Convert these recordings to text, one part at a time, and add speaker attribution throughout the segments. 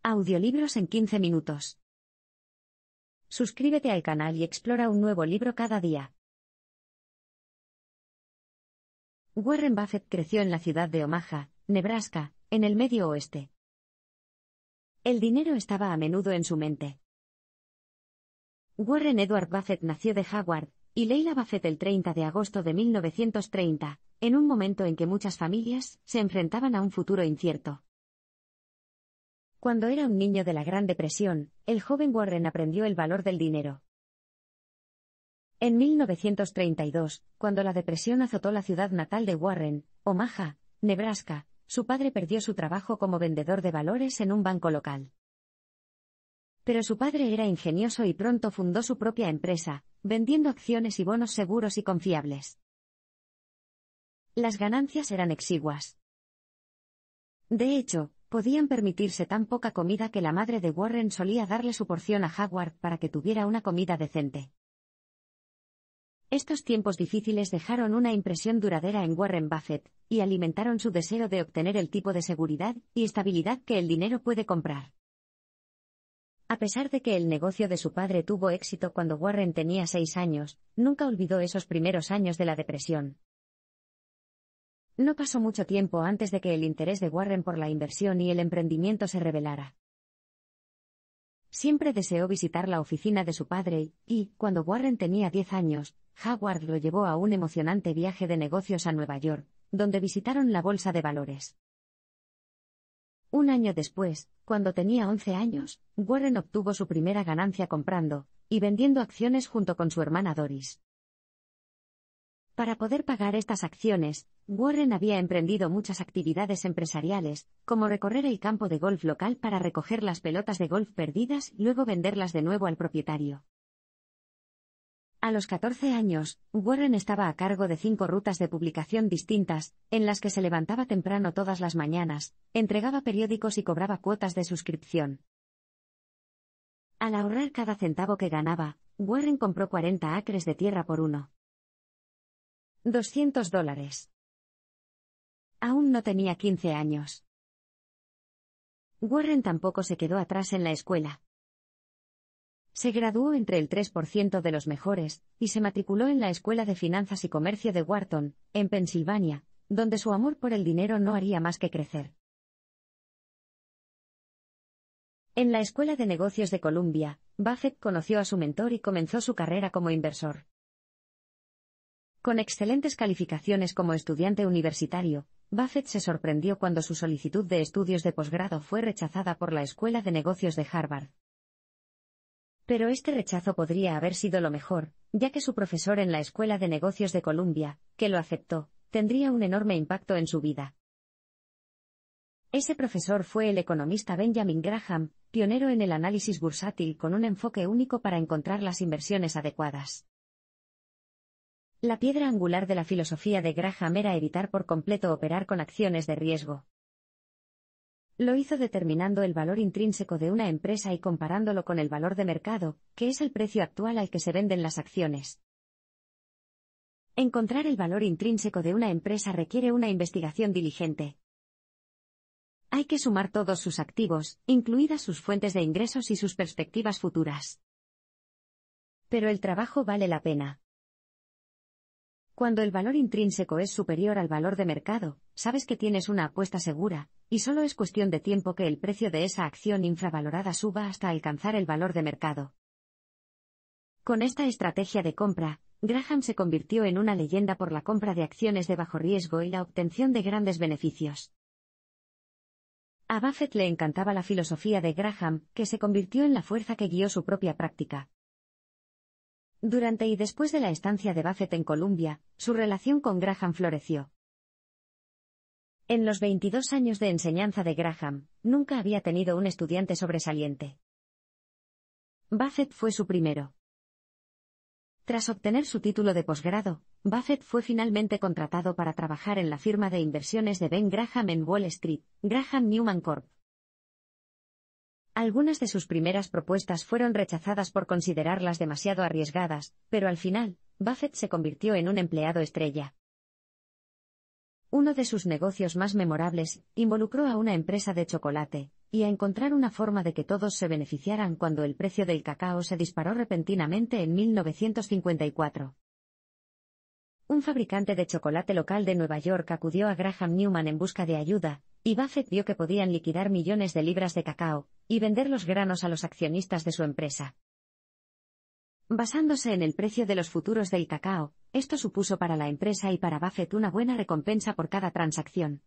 Speaker 1: Audiolibros en 15 minutos. Suscríbete al canal y explora un nuevo libro cada día. Warren Buffett creció en la ciudad de Omaha, Nebraska, en el Medio Oeste. El dinero estaba a menudo en su mente. Warren Edward Buffett nació de Howard y Leila Buffett el 30 de agosto de 1930, en un momento en que muchas familias se enfrentaban a un futuro incierto. Cuando era un niño de la Gran Depresión, el joven Warren aprendió el valor del dinero. En 1932, cuando la depresión azotó la ciudad natal de Warren, Omaha, Nebraska, su padre perdió su trabajo como vendedor de valores en un banco local. Pero su padre era ingenioso y pronto fundó su propia empresa, vendiendo acciones y bonos seguros y confiables. Las ganancias eran exiguas. De hecho, podían permitirse tan poca comida que la madre de Warren solía darle su porción a Howard para que tuviera una comida decente. Estos tiempos difíciles dejaron una impresión duradera en Warren Buffett, y alimentaron su deseo de obtener el tipo de seguridad y estabilidad que el dinero puede comprar. A pesar de que el negocio de su padre tuvo éxito cuando Warren tenía 6 años, nunca olvidó esos primeros años de la depresión. No pasó mucho tiempo antes de que el interés de Warren por la inversión y el emprendimiento se revelara. Siempre deseó visitar la oficina de su padre y, cuando Warren tenía 10 años, Howard lo llevó a un emocionante viaje de negocios a Nueva York, donde visitaron la bolsa de valores. Un año después, cuando tenía 11 años, Warren obtuvo su primera ganancia comprando y vendiendo acciones junto con su hermana Doris. Para poder pagar estas acciones, Warren había emprendido muchas actividades empresariales, como recorrer el campo de golf local para recoger las pelotas de golf perdidas y luego venderlas de nuevo al propietario. A los 14 años, Warren estaba a cargo de 5 rutas de publicación distintas, en las que se levantaba temprano todas las mañanas, entregaba periódicos y cobraba cuotas de suscripción. Al ahorrar cada centavo que ganaba, Warren compró 40 acres de tierra por $200. Aún no tenía 15 años. Warren tampoco se quedó atrás en la escuela. Se graduó entre el 3% de los mejores, y se matriculó en la Escuela de Finanzas y Comercio de Wharton, en Pensilvania, donde su amor por el dinero no haría más que crecer. En la Escuela de Negocios de Columbia, Buffett conoció a su mentor y comenzó su carrera como inversor. Con excelentes calificaciones como estudiante universitario, Buffett se sorprendió cuando su solicitud de estudios de posgrado fue rechazada por la Escuela de Negocios de Harvard. Pero este rechazo podría haber sido lo mejor, ya que su profesor en la Escuela de Negocios de Columbia, que lo aceptó, tendría un enorme impacto en su vida. Ese profesor fue el economista Benjamin Graham, pionero en el análisis bursátil con un enfoque único para encontrar las inversiones adecuadas. La piedra angular de la filosofía de Graham era evitar por completo operar con acciones de riesgo. Lo hizo determinando el valor intrínseco de una empresa y comparándolo con el valor de mercado, que es el precio actual al que se venden las acciones. Encontrar el valor intrínseco de una empresa requiere una investigación diligente. Hay que sumar todos sus activos, incluidas sus fuentes de ingresos y sus perspectivas futuras. Pero el trabajo vale la pena. Cuando el valor intrínseco es superior al valor de mercado, sabes que tienes una apuesta segura, y solo es cuestión de tiempo que el precio de esa acción infravalorada suba hasta alcanzar el valor de mercado. Con esta estrategia de compra, Graham se convirtió en una leyenda por la compra de acciones de bajo riesgo y la obtención de grandes beneficios. A Buffett le encantaba la filosofía de Graham, que se convirtió en la fuerza que guió su propia práctica. Durante y después de la estancia de Buffett en Columbia, su relación con Graham floreció. En los 22 años de enseñanza de Graham, nunca había tenido un estudiante sobresaliente. Buffett fue su primero. Tras obtener su título de posgrado, Buffett fue finalmente contratado para trabajar en la firma de inversiones de Ben Graham en Wall Street, Graham Newman Corp. Algunas de sus primeras propuestas fueron rechazadas por considerarlas demasiado arriesgadas, pero al final, Buffett se convirtió en un empleado estrella. Uno de sus negocios más memorables involucró a una empresa de chocolate, y a encontrar una forma de que todos se beneficiaran cuando el precio del cacao se disparó repentinamente en 1954. Un fabricante de chocolate local de Nueva York acudió a Graham Newman en busca de ayuda, y Buffett vio que podían liquidar millones de libras de cacao, y vender los granos a los accionistas de su empresa. Basándose en el precio de los futuros del cacao, esto supuso para la empresa y para Buffett una buena recompensa por cada transacción.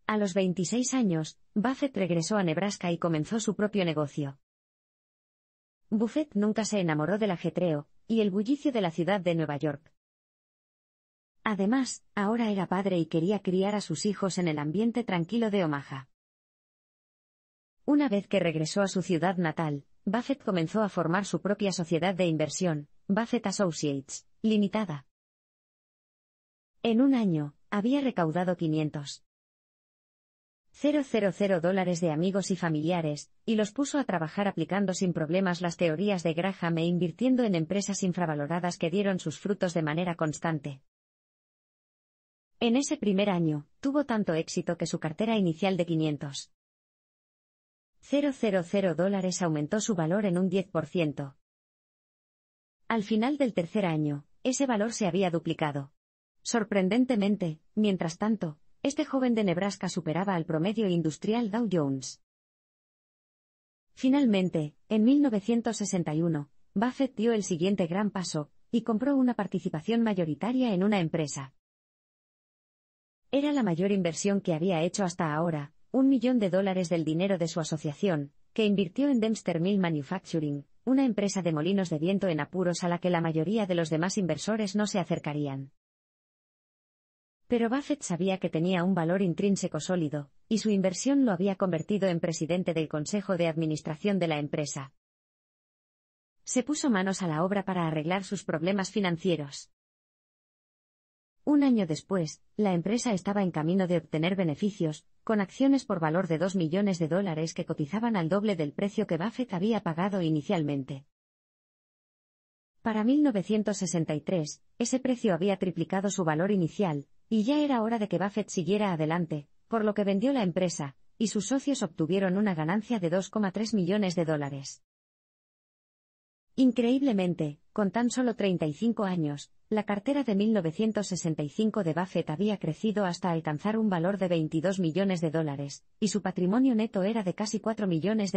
Speaker 1: A los 26 años, Buffett regresó a Nebraska y comenzó su propio negocio. Buffett nunca se enamoró del ajetreo y el bullicio de la ciudad de Nueva York. Además, ahora era padre y quería criar a sus hijos en el ambiente tranquilo de Omaha. Una vez que regresó a su ciudad natal, Buffett comenzó a formar su propia sociedad de inversión, Buffett Associates, Limitada. En un año, había recaudado $500,000 de amigos y familiares, y los puso a trabajar aplicando sin problemas las teorías de Graham e invirtiendo en empresas infravaloradas que dieron sus frutos de manera constante. En ese primer año, tuvo tanto éxito que su cartera inicial de $500,000 aumentó su valor en un 10%. Al final del tercer año, ese valor se había duplicado. Sorprendentemente, mientras tanto, este joven de Nebraska superaba al promedio industrial Dow Jones. Finalmente, en 1961, Buffett dio el siguiente gran paso, y compró una participación mayoritaria en una empresa. Era la mayor inversión que había hecho hasta ahora, $1 millón del dinero de su asociación, que invirtió en Dempster Mill Manufacturing, una empresa de molinos de viento en apuros a la que la mayoría de los demás inversores no se acercarían. Pero Buffett sabía que tenía un valor intrínseco sólido, y su inversión lo había convertido en presidente del consejo de administración de la empresa. Se puso manos a la obra para arreglar sus problemas financieros. Un año después, la empresa estaba en camino de obtener beneficios, con acciones por valor de $2 millones que cotizaban al doble del precio que Buffett había pagado inicialmente. Para 1963, ese precio había triplicado su valor inicial, y ya era hora de que Buffett siguiera adelante, por lo que vendió la empresa, y sus socios obtuvieron una ganancia de $2,3 millones. Increíblemente, con tan solo 35 años, la cartera de 1965 de Buffett había crecido hasta alcanzar un valor de $22 millones, y su patrimonio neto era de casi $4 millones.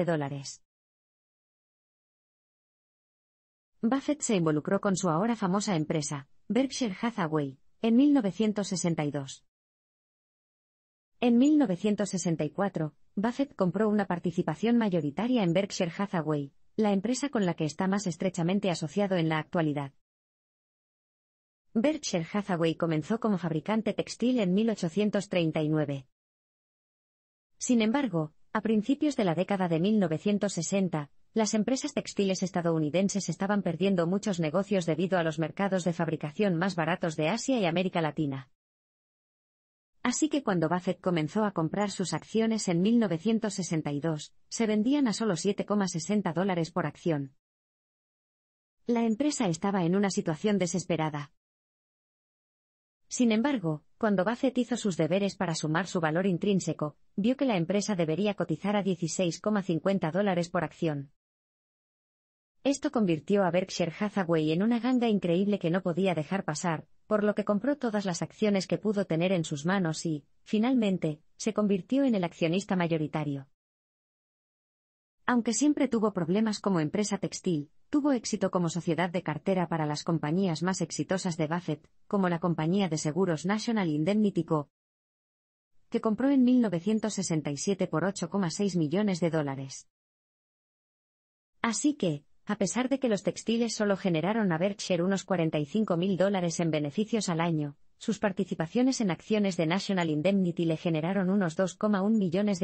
Speaker 1: Buffett se involucró con su ahora famosa empresa, Berkshire Hathaway, en 1962. En 1964, Buffett compró una participación mayoritaria en Berkshire Hathaway, la empresa con la que está más estrechamente asociado en la actualidad. Berkshire Hathaway comenzó como fabricante textil en 1839. Sin embargo, a principios de la década de 1960, las empresas textiles estadounidenses estaban perdiendo muchos negocios debido a los mercados de fabricación más baratos de Asia y América Latina. Así que cuando Buffett comenzó a comprar sus acciones en 1962, se vendían a solo $7,60 por acción. La empresa estaba en una situación desesperada. Sin embargo, cuando Buffett hizo sus deberes para sumar su valor intrínseco, vio que la empresa debería cotizar a $16,50 por acción. Esto convirtió a Berkshire Hathaway en una ganga increíble que no podía dejar pasar, por lo que compró todas las acciones que pudo tener en sus manos y, finalmente, se convirtió en el accionista mayoritario. Aunque siempre tuvo problemas como empresa textil, tuvo éxito como sociedad de cartera para las compañías más exitosas de Buffett, como la compañía de seguros National Indemnity Co., que compró en 1967 por $8,6 millones. Así que, a pesar de que los textiles solo generaron a Berkshire unos $45,000 en beneficios al año, sus participaciones en acciones de National Indemnity le generaron unos $2,1 millones.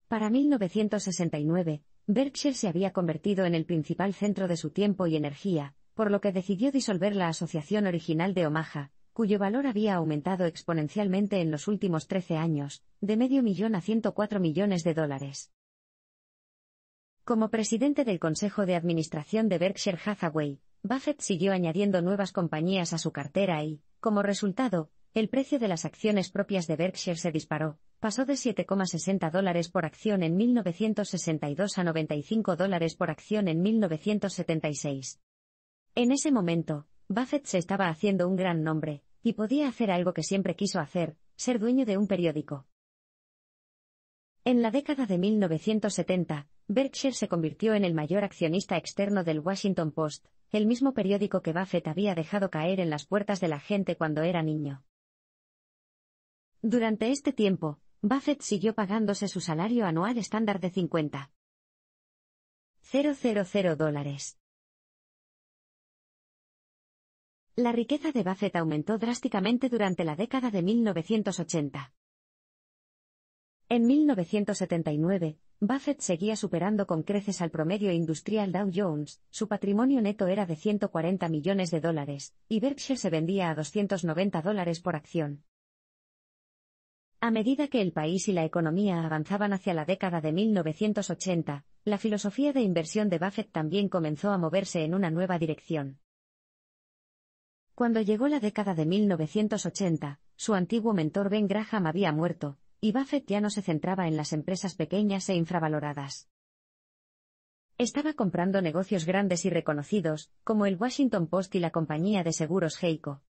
Speaker 1: Para 1969, Berkshire se había convertido en el principal centro de su tiempo y energía, por lo que decidió disolver la asociación original de Omaha, cuyo valor había aumentado exponencialmente en los últimos 13 años, de $500 millones a $104 millones. Como presidente del Consejo de Administración de Berkshire Hathaway, Buffett siguió añadiendo nuevas compañías a su cartera y, como resultado, el precio de las acciones propias de Berkshire se disparó, pasó de $7,60 por acción en 1962 a $95 por acción en 1976. En ese momento, Buffett se estaba haciendo un gran nombre, y podía hacer algo que siempre quiso hacer, ser dueño de un periódico. En la década de 1970, Berkshire se convirtió en el mayor accionista externo del Washington Post, el mismo periódico que Buffett había dejado caer en las puertas de la gente cuando era niño. Durante este tiempo, Buffett siguió pagándose su salario anual estándar de $50,000. La riqueza de Buffett aumentó drásticamente durante la década de 1980. En 1979, Buffett seguía superando con creces al promedio industrial Dow Jones, su patrimonio neto era de $140 millones, y Berkshire se vendía a $290 por acción. A medida que el país y la economía avanzaban hacia la década de 1980, la filosofía de inversión de Buffett también comenzó a moverse en una nueva dirección. Cuando llegó la década de 1980, su antiguo mentor Ben Graham había muerto, y Buffett ya no se centraba en las empresas pequeñas e infravaloradas. Estaba comprando negocios grandes y reconocidos, como el Washington Post y la compañía de seguros Geico.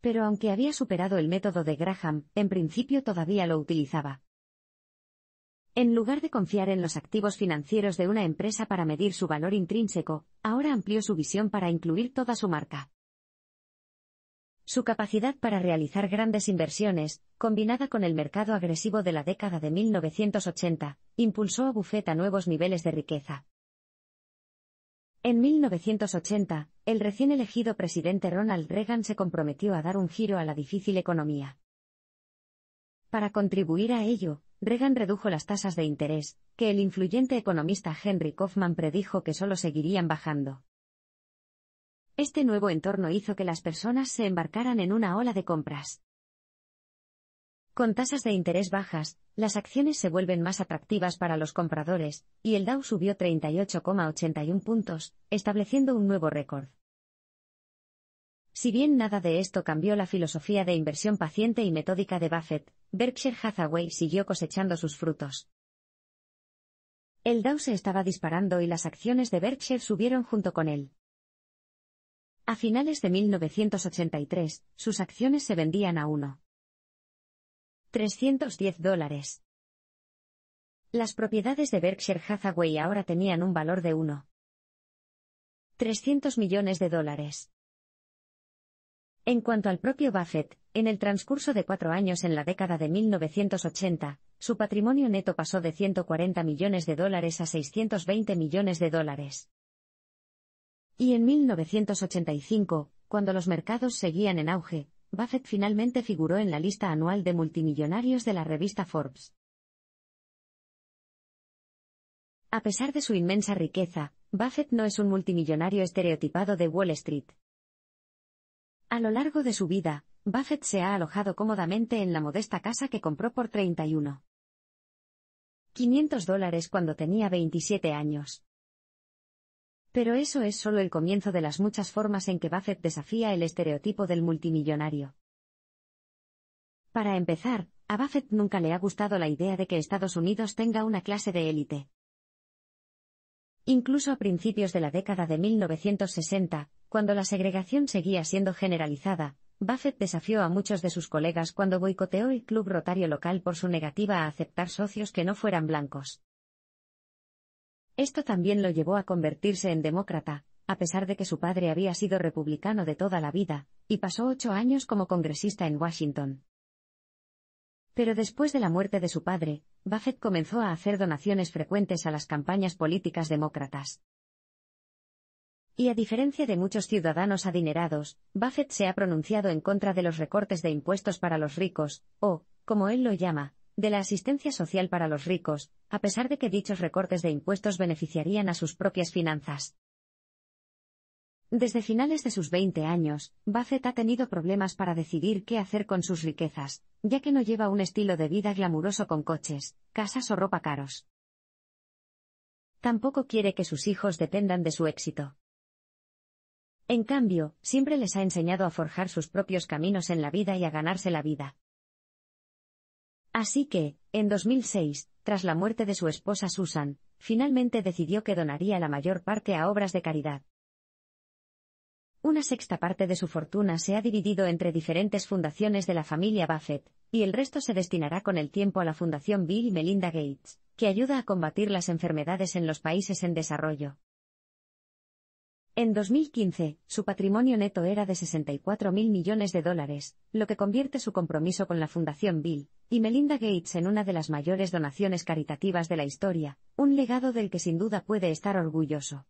Speaker 1: Pero aunque había superado el método de Graham, en principio todavía lo utilizaba. En lugar de confiar en los activos financieros de una empresa para medir su valor intrínseco, ahora amplió su visión para incluir toda su marca. Su capacidad para realizar grandes inversiones, combinada con el mercado agresivo de la década de 1980, impulsó a Buffett a nuevos niveles de riqueza. En 1980, el recién elegido presidente Ronald Reagan se comprometió a dar un giro a la difícil economía. Para contribuir a ello, Reagan redujo las tasas de interés, que el influyente economista Henry Kaufman predijo que solo seguirían bajando. Este nuevo entorno hizo que las personas se embarcaran en una ola de compras. Con tasas de interés bajas, las acciones se vuelven más atractivas para los compradores, y el Dow subió 38,81 puntos, estableciendo un nuevo récord. Si bien nada de esto cambió la filosofía de inversión paciente y metódica de Buffett, Berkshire Hathaway siguió cosechando sus frutos. El Dow se estaba disparando y las acciones de Berkshire subieron junto con él. A finales de 1983, sus acciones se vendían a $310. Las propiedades de Berkshire Hathaway ahora tenían un valor de $300 millones. En cuanto al propio Buffett, en el transcurso de 4 años en la década de 1980, su patrimonio neto pasó de $140 millones a $620 millones. Y en 1985, cuando los mercados seguían en auge, Buffett finalmente figuró en la lista anual de multimillonarios de la revista Forbes. A pesar de su inmensa riqueza, Buffett no es un multimillonario estereotipado de Wall Street. A lo largo de su vida, Buffett se ha alojado cómodamente en la modesta casa que compró por $31,500 cuando tenía 27 años. Pero eso es solo el comienzo de las muchas formas en que Buffett desafía el estereotipo del multimillonario. Para empezar, a Buffett nunca le ha gustado la idea de que Estados Unidos tenga una clase de élite. Incluso a principios de la década de 1960, cuando la segregación seguía siendo generalizada, Buffett desafió a muchos de sus colegas cuando boicoteó el club rotario local por su negativa a aceptar socios que no fueran blancos. Esto también lo llevó a convertirse en demócrata, a pesar de que su padre había sido republicano de toda la vida, y pasó 8 años como congresista en Washington. Pero después de la muerte de su padre, Buffett comenzó a hacer donaciones frecuentes a las campañas políticas demócratas. Y a diferencia de muchos ciudadanos adinerados, Buffett se ha pronunciado en contra de los recortes de impuestos para los ricos, o, como él lo llama, de la asistencia social para los ricos, a pesar de que dichos recortes de impuestos beneficiarían a sus propias finanzas. Desde finales de sus 20 años, Buffett ha tenido problemas para decidir qué hacer con sus riquezas, ya que no lleva un estilo de vida glamuroso con coches, casas o ropa caros. Tampoco quiere que sus hijos dependan de su éxito. En cambio, siempre les ha enseñado a forjar sus propios caminos en la vida y a ganarse la vida. Así que, en 2006, tras la muerte de su esposa Susan, finalmente decidió que donaría la mayor parte a obras de caridad. Una sexta parte de su fortuna se ha dividido entre diferentes fundaciones de la familia Buffett, y el resto se destinará con el tiempo a la Fundación Bill y Melinda Gates, que ayuda a combatir las enfermedades en los países en desarrollo. En 2015, su patrimonio neto era de $64.000 millones, lo que convierte su compromiso con la Fundación Bill y Melinda Gates en una de las mayores donaciones caritativas de la historia, un legado del que sin duda puede estar orgulloso.